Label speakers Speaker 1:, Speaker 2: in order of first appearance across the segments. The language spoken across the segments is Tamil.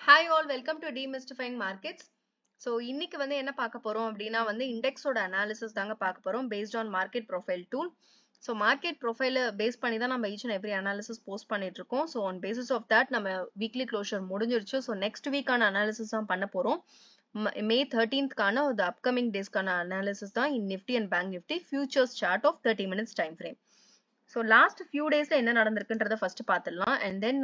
Speaker 1: Hi all, welcome to Demystifying Markets. So இன்னைக்கு என்ன பார்க்க போறோம் அப்படின்னா இண்டெக்ஸோட அனாலிசிஸ் தாங்க பார்க்க போறோம் based on market profile tool. So market profile base பண்ணி தான் நம்ம each and every analysis post பண்ணிட்டு இருக்கோம். So on basis of that நம்ம weekly closure முடிஞ்சிருச்சு. So next week ஆன analysis தான் பண்ண போறோம். May 13th கான the upcoming days கான analysis தான் in Nifty and Bank Nifty futures chart of 30 minutes time frame. So last few daysல என்ன நடந்திருக்குன்றத first பார்த்துடலாம் and then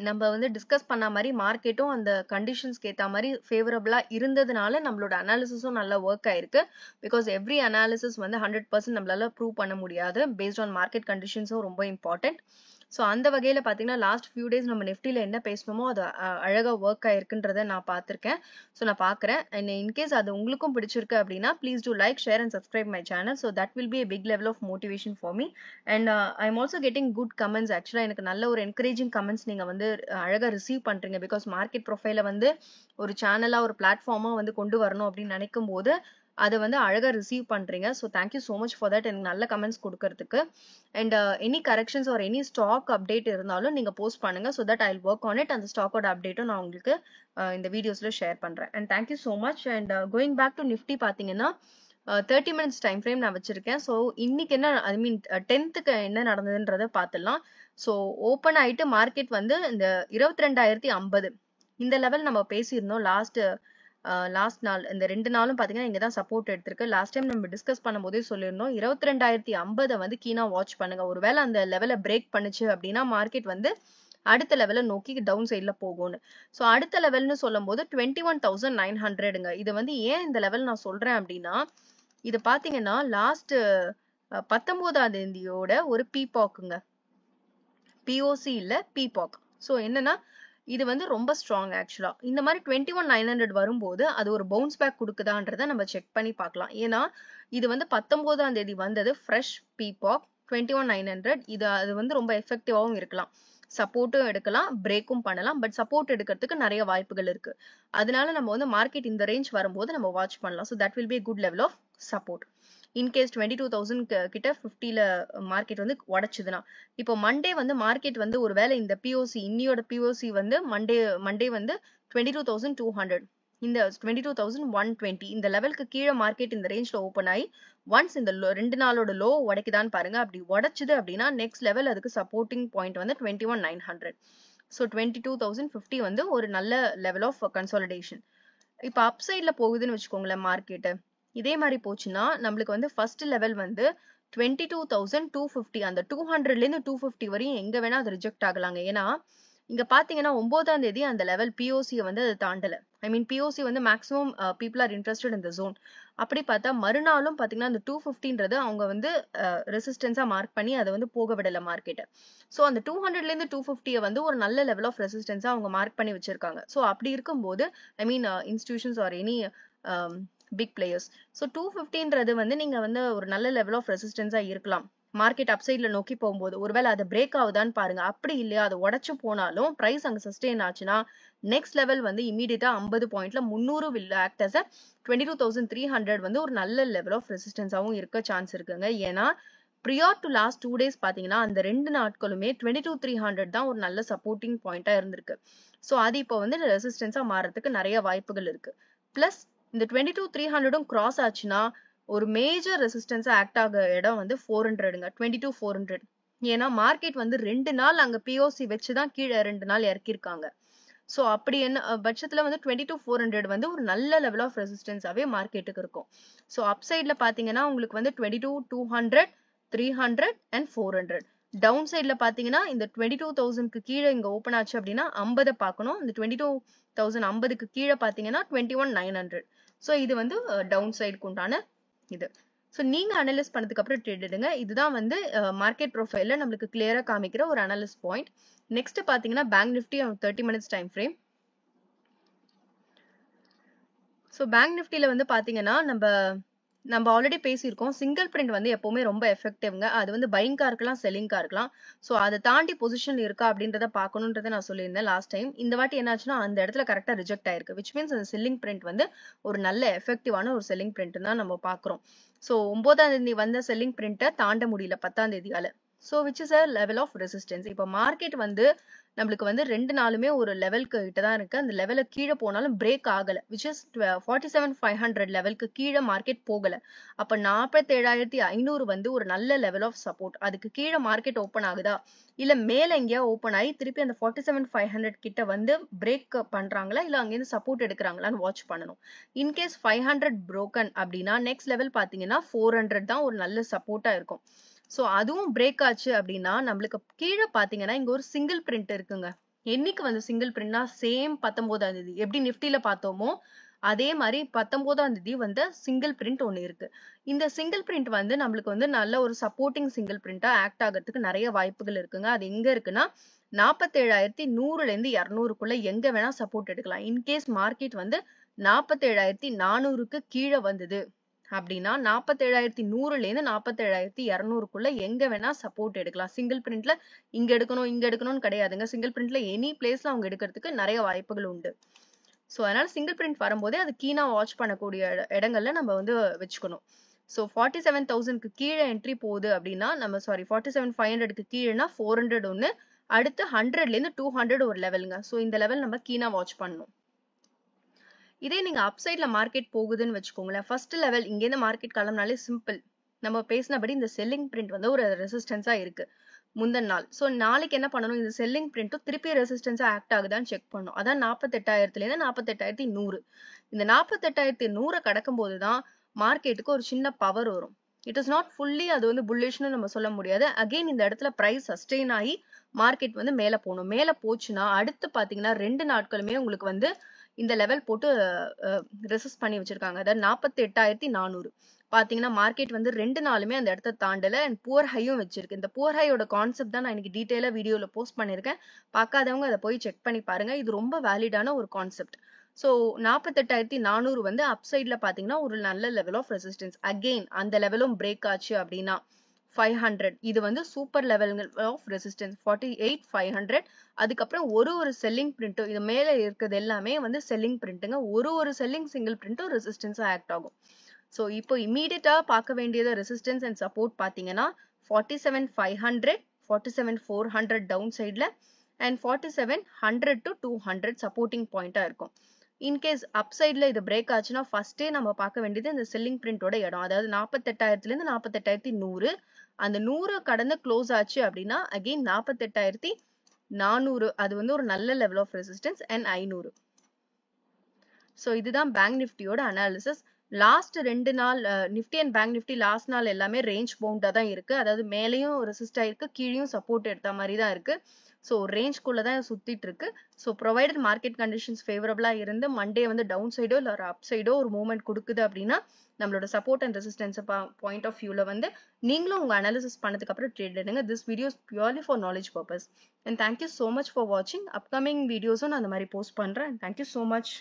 Speaker 1: நம்ம டிஸ்கஸ் பண்ண மாதிரி மார்க்கெட்டும் அந்த கண்டிஷன்ஸ்க்கு ஏத்த மாதிரி ஃபேவரபிளா இருந்ததுனால நம்மளோட அனாலிசிஸும் நல்லா ஒர்க் ஆயிருக்கு. பிகாஸ் எவ்ரி அனாலிசிஸ் 100% நம்மளால ப்ரூவ் பண்ண முடியாது. பேஸ்ட் ஆன் மார்க்கெட் கண்டிஷன்ஸும் ரொம்ப இம்பார்ட்டன்ட். ஸோ அந்த வகையில பாத்தீங்கன்னா லாஸ்ட் ஃபியூ டேஸ் நம்ம நெஃப்டில என்ன பேசணுமோ அது அழகா ஒர்க் ஆயிருக்குன்றத நான் பார்த்திருக்கேன். ஸோ நான் பாக்குறேன். அண்ட் இன்கேஸ் அது உங்களுக்கும் பிடிச்சிருக்கு அப்படின்னா please do like, share and subscribe my channel. So that will B a big level of motivation for me. And I'm also getting good comments. ஆக்சுவலா எனக்கு நல்ல ஒரு என்கரேஜிங் கமெண்ட்ஸ் நீங்க அழகா ரிசீவ் பண்றீங்க. பிகாஸ் மார்க்கெட் ப்ரொஃபைல ஒரு சேனலா ஒரு பிளாட்ஃபார்மா கொண்டு வரணும் அப்படின்னு நினைக்கும் போது அதை அழகா ரிசீவ் பண்றீங்க. So thank you so much for that. எனக்கு நல்ல கமெண்ட்ஸ் கொடுக்கறதுக்கு. And any corrections or any stock update இருந்தாலும் நீங்க போஸ்ட் பண்ணுங்க. So that I work on it. அந்த ஸ்டாக்கோட அப்டேட்டும் நான் உங்களுக்கு இந்த வீடியோஸ்ல ஷேர் பண்றேன். And thank you so much. And going back to Nifty பாத்தீங்கன்னா 30 minutes டைம் ஃப்ரேம் நான் வச்சிருக்கேன். ஸோ இன்னைக்கு என்ன ஐ மீன் 10th என்ன நடந்ததுன்றத பார்த்துடலாம். ஸோ ஓப்பன் ஆயிட்டு மார்க்கெட் இந்த 22,050 இந்த லெவல் நம்ம பேசியிருந்தோம் லாஸ்ட் நாள். இந்த 2 நாளும் பாத்தீங்கன்னா இங்கதான் சப்போர்ட் எடுத்திருக்கு. லாஸ்ட் டைம் நம்ம டிஸ்கஸ் பண்ணும் போதே சொல்லியிருந்தோம் 22,050 கீனா வாட்ச் பண்ணுங்க. ஒருவேளை அந்த லெவலை பிரேக் பண்ணுச்சு அப்படின்னா மார்க்கெட் அடுத்த லெவலை நோக்கி டவுன் சைட்ல போகும்னு. ஸோ அடுத்த லெவல்னு சொல்லும் போது 21,900ங்க. இது ஏன் இந்த லெவல் நான் சொல்றேன் அப்படின்னா இது பாத்தீங்கன்னா லாஸ்ட் 19ஆம் தேதியோட ஒரு பீபாக்குங்க. பிஓசி இல்ல பீபாக். ஸோ என்னன்னா இது ரொம்ப ஸ்ட்ராங். ஆக்சுவலா இந்த மாதிரி 21,900 வரும்போது அது ஒரு பவுன்ஸ் பேக் கொடுக்குதான்றத நம்ம செக் பண்ணி பார்க்கலாம். ஏன்னா இது 19ஆம் தேதி வந்தது ஃப்ரெஷ் பீபாக் 21,900. இது அது ரொம்ப எஃபெக்டிவாவும் இருக்கலாம். சப்போர்ட்டும் எடுக்கலாம், பிரேக்கும் பண்ணலாம். பட் சப்போர்ட் எடுக்கிறதுக்கு நிறைய வாய்ப்புகள் இருக்கு. அதனால நம்ம மார்க்கெட் இந்த ரேஞ்ச் வரும்போது நம்ம வாட்ச் பண்ணலாம். So that will be good level of support. In case 22,000 கிட்ட 50ல மார்க்கெட் உடைச்சுதுன்னா இப்போ மண்டே மார்க்கெட் ஒரு வேலை இந்த பிஓசி இன்னியோட பிஓசி மண்டே 22,200 இந்த 22,120 இந்த லெவலுக்கு கீழே மார்க்கெட் இந்த ரேஞ்ச்ல ஓபன் ஆகி ஒன்ஸ் இந்த 2 நாளோட லோ உடைக்குதான்னு பாருங்க. அப்படி உடைச்சுது அப்படின்னா நெக்ஸ்ட் லெவல் அதுக்கு சப்போர்ட்டிங் பாயிண்ட் 21,900. ஸோ 22,050 ஒரு நல்ல லெவல் ஆஃப் கன்சாலிடேஷன். இப்போ அப் சைட்ல போகுதுன்னு வச்சுக்கோங்களேன் மார்க்கெட். இதே மாதிரி போச்சுன்னா நம்மளுக்கு ஃபர்ஸ்ட் லெவல் 22,250. அந்த 200ல இருந்து 250 வரையும் எங்க வேணா அது ரிஜெக்ட் ஆகலாங்க. ஏன்னா இங்க பாத்தீங்கன்னா 9ஆம் தேதி அந்த லெவல் பிஓசி அது தாண்டல. I mean POC maximum people are interested in the zone. அப்படி பார்த்தா மறுநாளும் பாத்தீங்கன்னா அந்த 250ன்றது அவங்க ரெசிஸ்டன்ஸா மார்க் பண்ணி அதை போக விடல மார்க்கெட். சோ அந்த 200ல இருந்து 250 ஒரு நல்ல லெவல் ஆஃப் ரெசிஸ்டன்ஸா அவங்க மார்க் பண்ணி வச்சிருக்காங்க. சோ அப்படி இருக்கும்போது I mean institutions are any big players. So 250ன்றது நீங்க ஒரு நல்ல லெவல் ஆஃப் ரெசிஸ்டன்ஸா இருக்கலாம். மார்க்கெட் அப்சைட்ல நோக்கி போகும்போது ஒருவேளை அது பிரேக் ஆகுதான்னு பாருங்க. அப்படி இல்லையா அது உடைச்சு போனாலும் பிரைஸ் அங்க சஸ்டெயின் ஆச்சுன்னா நெக்ஸ்ட் லெவல் இமீடியட்டா 50 பாயிண்ட்ல 300 will act as a 22,300 ஒரு நல்ல லெவல் ஆஃப் ரெசிஸ்டன்ஸாவும் இருக்க சான்ஸ் இருக்குங்க. ஏன்னா prior to last 2 days பாத்தீங்கன்னா அந்த 2 நாட்களுமே 22,300 தான் ஒரு நல்ல சப்போர்ட்டிங் பாயிண்டா இருந்திருக்கு. ஸோ அது இப்போ ரெசிஸ்டன்ஸா மாறதுக்கு நிறைய வாய்ப்புகள் இருக்கு. பிளஸ் இந்த 22,300 கிராஸ் ஆச்சுன்னா ஒரு மேஜர் ரெசிஸ்டன்ஸா ஆக்ட் ஆக இடம் 400ங்க. 22,400. ஏன்னா மார்க்கெட் 2 நாள் அங்க பிஓசி வச்சுதான் கீழே 2 நாள் இறக்கிருக்காங்க. சோ அப்படி என்ன பட்சத்துல 22,400 ஒரு நல்ல லெவல் ஆஃப் ரெசிஸ்டன்ஸாவே மார்க்கெட்டுக்கு இருக்கும். சோ அப் சைட்ல பாத்தீங்கன்னா உங்களுக்கு 22,200, 300 and 400. டவுன் சைட்ல பாத்தீங்கன்னா இந்த 22,000க்கு கீழே இங்க ஓபன் ஆச்சு அப்படின்னா 50 பார்க்கணும். இந்த 22,050க்கு கீழே பாத்தீங்கன்னா 21,900. சோ இது டவுன் சைடுக்கு உண்டான இது. சோ நீங்க அனலைஸ் பண்ணதுக்கு அப்புறம் ட்ரேட் எடுங்க. இதுதான் மார்க்கெட் ப்ரொஃபைல்ல நம்மளுக்கு கிளியரா காமிக்கிற ஒரு அனலிஸ் பாயிண்ட். நெக்ஸ்ட் பாத்தீங்கன்னா bank Nifty 30 minutes time frame. So bank நிஃப்டில பாத்தீங்கன்னா நம்ம ஆல்ரெடி பேசியிருக்கோம். சிங்கிள் பிரிண்ட் எப்பவுமே ரொம்ப எஃபெக்டிவ்ங்க. அது பையிங்கா இருக்கலாம், செல்லிங்கா இருக்கலாம். சோ அதை தாண்டி பொசிஷன் இருக்கா அப்படின்றத பாக்கணும்ன்றத நான் சொல்லியிருந்தேன் லாஸ்ட் டைம். இந்த வாட்டி என்னாச்சுன்னா அந்த இடத்துல கரெக்டா ரிஜெக்ட் ஆயிருக்கு. விச் மீன்ஸ் அந்த செல்லிங் பிரிண்ட் ஒரு நல்ல எஃபெக்டிவான ஒரு செல்லிங் பிரிண்ட் தான் நம்ம பாக்குறோம். சோ 9ஆம் தேதி வந்த செல்லிங் பிரிண்ட்டை தாண்ட முடியல 10ஆம் தேதியால. So which is a level of resistance. இப்போ மார்க்கெட் நம்மளுக்கு வந்து 2 நாளுமே ஒரு லெவலுக்கு கிட்ட தான் இருக்கு. அந்த லெவல கீழ போனாலும் பிரேக் ஆகல. which is 47,500 லெவலுக்கு கீழ மார்க்கெட் போகல. அப்ப 47,500 வந்து ஒரு நல்ல லெவல் ஆஃப் சப்போர்ட். அதுக்கு கீழ மார்க்கெட் ஓபன் ஆகுதா? இல்ல மேல எங்கேயா ஓபன் ஆகி திருப்பி அந்த 47,500 கிட்ட வந்து பிரேக் பண்றாங்களா? இல்ல அங்கிருந்து சப்போர்ட் எடுக்கிறாங்களான்னு வாட்ச் பண்ணணும். இன்கேஸ் 500 broken அப்படின்னா நெக்ஸ்ட் லெவல் பாத்தீங்கன்னா 400 தான் ஒரு நல்ல சப்போர்ட்டா இருக்கும். சோ அதுவும் பிரேக் ஆச்சு அப்படின்னா நம்மளுக்கு கீழே பாத்தீங்கன்னா இங்க ஒரு சிங்கிள் பிரிண்ட் இருக்குங்க. என்னைக்கு வந்து சிங்கிள் பிரிண்ட்னா சேம் 19ஆம் தேதி எப்படி நிஃப்டில பார்த்தோமோ அதே மாதிரி 19ஆம் தேதி வந்து சிங்கிள் பிரிண்ட் ஒண்ணு இருக்கு. இந்த சிங்கிள் பிரிண்ட் வந்து நம்மளுக்கு வந்து நல்ல ஒரு சப்போர்ட்டிங் சிங்கிள் பிரிண்டா ஆக்ட் ஆகிறதுக்கு நிறைய வாய்ப்புகள் இருக்குங்க. அது எங்க இருக்குன்னா 47,100ல இருந்து 200க்குள்ள எங்க வேணா சப்போர்ட் எடுக்கலாம். இன்கேஸ் மார்க்கெட் வந்து 47,400க்கு கீழே வந்தது அப்படின்னா 47,100ல இருந்து 47,200க்குள்ள எங்க வேணா சப்போர்ட் எடுக்கலாம். சிங்கிள் பிரிண்ட்ல இங்க எடுக்கணும்னு கிடையாதுங்க. சிங்கிள் பிரிண்ட்ல எனி பிளேஸ்ல அவங்க எடுக்கிறதுக்கு நிறைய வாய்ப்புகள் உண்டு. சோ அதனால சிங்கிள் பிரிண்ட் வரும்போதே அது கீனா வாட்ச் பண்ணக்கூடிய இடங்கள்ல நம்ம வந்து வச்சுக்கணும். சோ 47,000க்கு கீழே என்ட்ரி போகுது அப்படின்னா நம்ம 47,500க்கு கீழேனா 400 ஒண்ணு, அடுத்து 100ல இருந்து 200 ஒரு லெவலுங்க. சோ இந்த லெவல் நம்ம கீனா வாட்ச் பண்ணணும். இதே நீங்க அப்சைட்ல மார்க்கெட் போகுதுன்னு வச்சுக்கோங்களேன். ஃபர்ஸ்ட் லெவல் இங்க இருந்து மார்க்கெட் கிளம்பினாலே சிம்பிள். நம்ம பேசினபடி இந்த செல்லிங் பிரிண்ட் வந்து ஒரு ரெசிஸ்டன்ஸா இருக்கு முந்தின நாள். சோ நாளைக்கு என்ன பண்ணணும்? இந்த செல்லிங் பிரிண்ட்டும் திருப்பி ரெசிஸ்டன்ஸா ஆக்ட் ஆகுதான்னு செக் பண்ணணும். அதான் 48,000ல இருந்து 48,100. இந்த 48,100 கடக்கும் போதுதான் மார்க்கெட்டுக்கு ஒரு சின்ன பவர் வரும். இட் இஸ் நாட் ஃபுல்லி அது வந்து புல்லிஷ்னு நம்ம சொல்ல முடியாது. அகைன் இந்த இடத்துல பிரைஸ் சஸ்டெயின் ஆகி மார்க்கெட் வந்து மேல போகணும். மேல போச்சுன்னா அடுத்து பாத்தீங்கன்னா 2 நாட்களுமே உங்களுக்கு வந்து இந்த லெவல் போட்டு ரெசிஸ்ட் பண்ணி வச்சிருக்காங்க. அதாவது 48,400 பாத்தீங்கன்னா மார்க்கெட் வந்து 2 நாளுமே அந்த இடத்த தாண்டல அண்ட் புவர் ஹையும் வச்சிருக்கு. இந்த புவர் ஹையோட கான்செப்ட் தான் நான் இன்னைக்கு டீடைலா வீடியோல போஸ்ட் பண்ணிருக்கேன். பார்க்காதவங்க அதை போய் செக் பண்ணி பாருங்க. இது ரொம்ப வேலிடான ஒரு கான்செப்ட். சோ 48,400 வந்து அப்சைட்ல பாத்தீங்கன்னா ஒரு நல்ல லெவல் ஆஃப் ரெசிஸ்டன்ஸ். அகெயின் அந்த லெவலும் பிரேக் ஆச்சு அப்படின்னா 500 இது வந்து சூப்பர் லெவல் ஆஃப் ரெசிஸ்டன்ஸ் 48,500. அதுக்கப்புறம் ஒரு செல்லிங் பிரிண்ட்டும் இது மேல இருக்கிறது எல்லாமே வந்து செல்லிங் பிரிண்ட்டுங்க. ஒரு செல்லிங் சிங்கிள் பிரிண்ட்டும் ரெசிஸ்டன்ஸா ஆக்ட் ஆகும். சோ இப்போ இமீடியட்டா பார்க்க வேண்டியது ரெசிஸ்டன்ஸ் அண்ட் சப்போர்ட் பாத்தீங்கன்னா 47,500, 47,400 டவுன் சைட்ல அண்ட் 47,100 to 200 சப்போர்ட்டிங் பாயிண்டா இருக்கும். இன்கேஸ் அப்சைட்ல இது பிரேக் ஆச்சுன்னா ஃபர்ஸ்டே நம்ம பார்க்க வேண்டியது இந்த செல்லிங் பிரிண்டோட இடம். அதாவது 48,000ல இருந்து 48,100. அந்த 100 கடந்து க்ளோஸ் ஆச்சு அப்படின்னா அகைன் 48,400 அது வந்து ஒரு நல்ல level of resistance and 500. So இதுதான் பேங்க் நிஃப்டியோட அனாலிசிஸ். லாஸ்ட் 2 நாள் Nifty and bank Nifty last நாள் எல்லாமே ரேஞ்ச் பவுண்டா தான் இருக்கு. அதாவது மேலேயும் ரெசிஸ்ட் ஆயிருக்கு, கீழேயும் சப்போர்ட் எடுத்த மாதிரி தான் இருக்கு. சோ ரேஞ்ச்குள்ள தான் சுத்திட்டு இருக்கு. சோ ப்ரொவைடட் மார்க்கெட் கண்டிஷன்ஸ் ஃபேவரபிளா இருந்து மண்டே வந்து டவுன் சைடோ இல்ல ஒரு அப் சைடோ ஒரு மூவ்மெண்ட் கொடுக்குது அப்படின்னா நம்மளோட support and resistance point of வியூல வந்து நீங்களும் உங்க அனாலிசிஸ் பண்ணதுக்கு அப்புறம் ட்ரேட் எடுங்க. This video is purely for knowledge purpose. And thank you so much for வாட்சிங். அப்கமிங் வீடியோஸும் நான் அந்த மாதிரி போஸ்ட் பண்றேன். Thank you so much.